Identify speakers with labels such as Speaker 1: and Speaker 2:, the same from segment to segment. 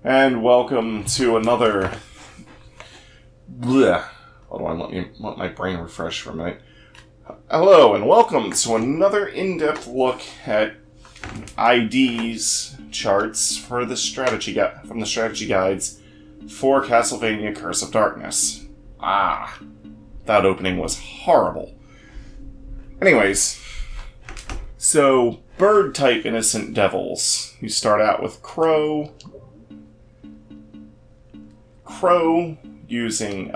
Speaker 1: And welcome to another... Bleh. Hold on, let my brain refresh for a minute. Hello, and welcome to another in-depth look at IDs charts for the from the strategy guides for Castlevania Curse of Darkness. That opening was horrible. Anyways, so bird-type innocent devils. You start out with Crow using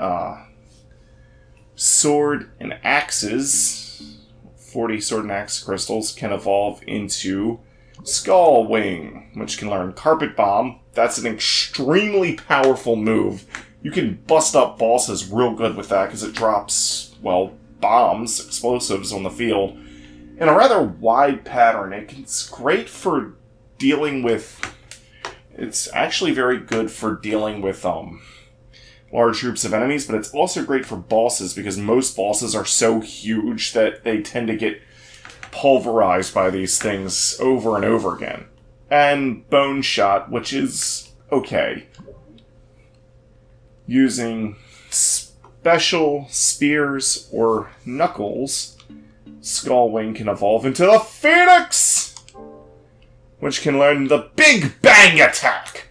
Speaker 1: sword and axes. 40 sword and axe crystals can evolve into Skull Wing, which can learn Carpet Bomb. That's an extremely powerful move. You can bust up bosses real good with that because it drops, bombs, explosives on the field in a rather wide pattern. It's great for dealing with... It's actually very good for dealing with large groups of enemies, but it's also great for bosses because most bosses are so huge that they tend to get pulverized by these things over and over again. And Bone Shot, which is okay. Using special spears or knuckles, Skullwing can evolve into the Phoenix, which can learn the Big Bang Attack.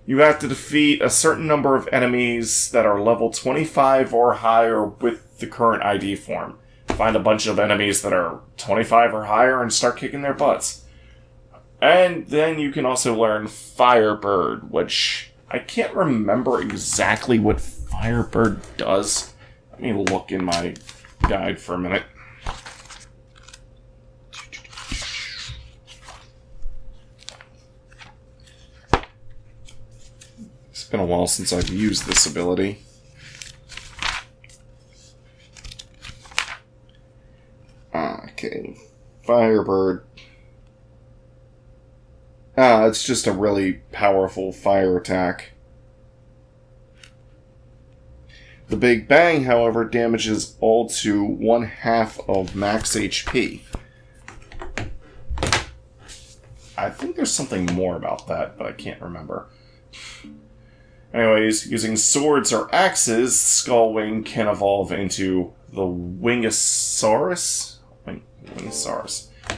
Speaker 1: You have to defeat a certain number of enemies that are level 25 or higher with the current ID form. Find a bunch of enemies that are 25 or higher and start kicking their butts. And then you can also learn Firebird, which I can't remember exactly what Firebird does. Let me look in my guide for a minute. It's been a while since I've used this ability. Okay, Firebird. It's just a really powerful fire attack. The Big Bang, however, damages all to 1/2 of max HP. I think there's something more about that, but I can't remember. Anyways, using swords or axes, Skullwing can evolve into the Wingosaurus,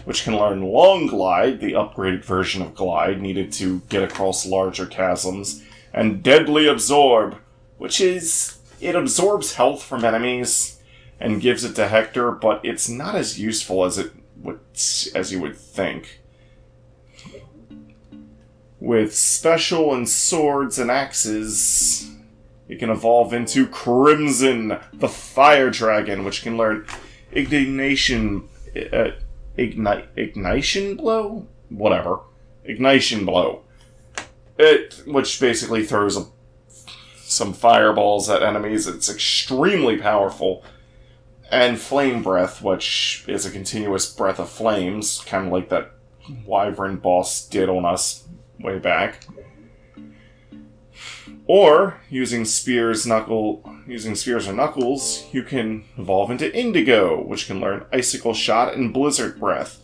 Speaker 1: which can learn Long Glide, the upgraded version of Glide needed to get across larger chasms, and Deadly Absorb, which is... It absorbs health from enemies and gives it to Hector, but it's not as useful as you would think. With special and swords and axes, you can evolve into Crimson, the Fire Dragon, which can learn Ignition Blow? Whatever. Ignition Blow. Which basically throws some fireballs at enemies. It's extremely powerful. And Flame Breath, which is a continuous breath of flames, kind of like that Wyvern boss did on us way back. Or, using spears or knuckles, you can evolve into Indigo, which can learn Icicle Shot and Blizzard Breath.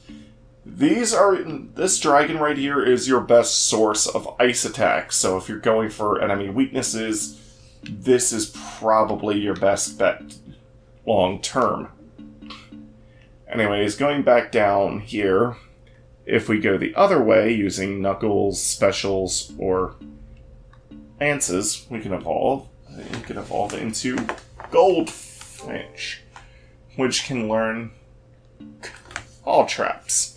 Speaker 1: This dragon right here is your best source of ice attacks, so if you're going for enemy weaknesses, this is probably your best bet long term. Anyways, going back down here, if we go the other way, using knuckles, specials, or lances, we can evolve into Goldfinch, which can learn Call Traps.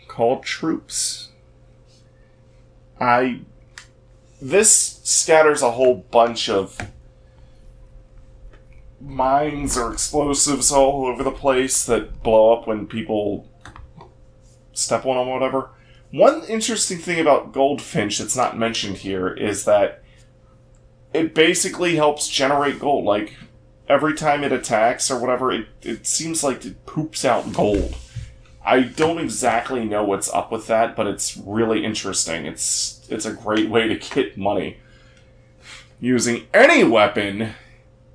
Speaker 1: Call Troops. This scatters a whole bunch of mines or explosives all over the place that blow up when people step on them or whatever. One interesting thing about Goldfinch that's not mentioned here is that it basically helps generate gold. Like, every time it attacks or whatever, it seems like it poops out gold. I don't exactly know what's up with that, but it's really interesting. It's a great way to get money. Using any weapon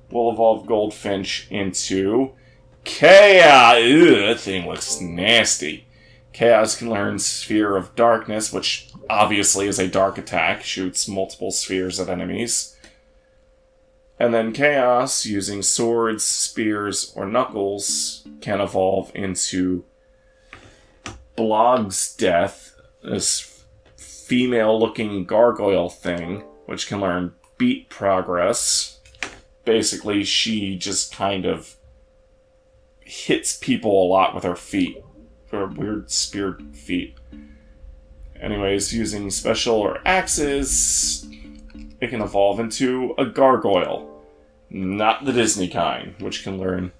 Speaker 1: will evolve Goldfinch into Chaos. That thing looks nasty. Chaos can learn Sphere of Darkness, which obviously is a dark attack, shoots multiple spheres at enemies. And then Chaos, using swords, spears, or knuckles, can evolve into Blog's Death, this female-looking gargoyle thing, which can learn Beat Progress. Basically, she just kind of hits people a lot with her feet. Her weird speared feet. Anyways, using special or axes, it can evolve into a gargoyle. Not the Disney kind, which can learn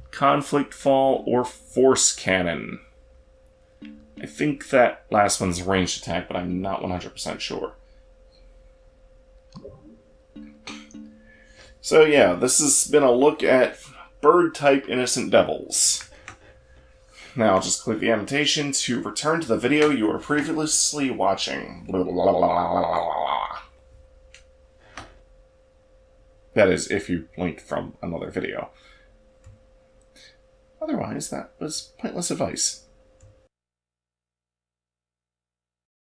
Speaker 1: Conflict Fall or Force Cannon. I think that last one's ranged attack, but I'm not 100% sure. So yeah, this has been a look at bird-type Innocent Devils. Now just click the annotation to return to the video you were previously watching. That is, if you blinked from another video. Otherwise, that was pointless advice.